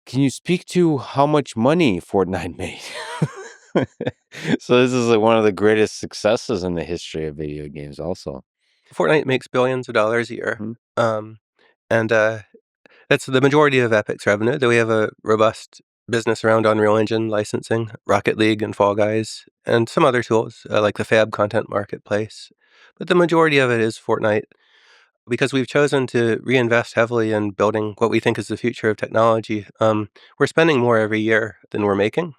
Can you speak to how much money Fortnite made? So this is like one of the greatest successes in the history of video games also. Fortnite makes billions of dollars a year. Mhm. Um, and That's the majority of Epic's revenue, though we have a robust business around Unreal Engine licensing, Rocket League and Fall Guys, and some other tools like the Fab Content Marketplace. But the majority of it is Fortnite because we've chosen to reinvest heavily in building what we think is the future of technology. We're spending more every year than we're making.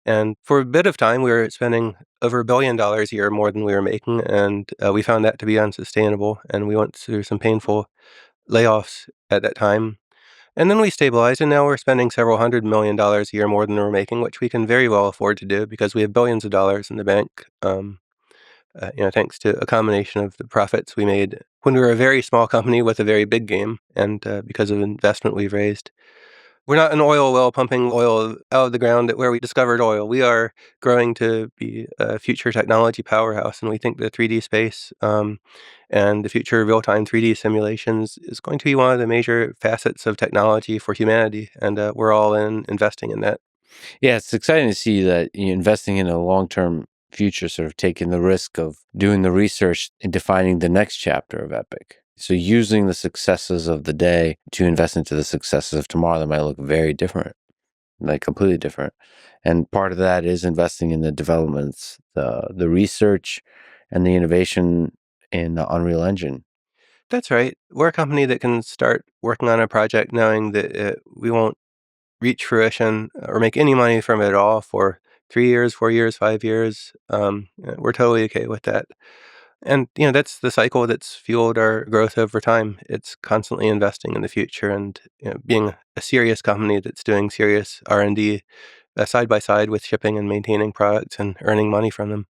And for a bit of time, we were spending over $1 billion a year more than we were making. And we found that to be unsustainable. And we went through some painful layoffs at that time. And then we stabilized, and now we're spending several $100 million a year more than we're making, which we can very well afford to do because we have billions of dollars in the bank. Thanks to a combination of the profits we made when we were a very small company with a very big game, and because of investment we've raised. We're not an oil well pumping oil out of the ground where we discovered oil. We are growing to be a future technology powerhouse, and we think the 3D space and the future of real-time 3D simulations is going to be one of the major facets of technology for humanity, and we're all in investing in that. Yeah, it's exciting to see that you're investing in a long-term future, sort of taking the risk of doing the research and defining the next chapter of Epic. So using the successes of the day to invest into the successes of tomorrow that might look very different, like completely different. And part of that is investing in the developments, the research and the innovation in the Unreal Engine. That's right. We're a company that can start working on a project knowing that we won't reach fruition or make any money from it at all for 3 years, 4 years, 5 years. We're totally okay with that. And, that's the cycle that's fueled our growth over time. It's constantly investing in the future and, being a serious company that's doing serious R&D side by side with shipping and maintaining products and earning money from them.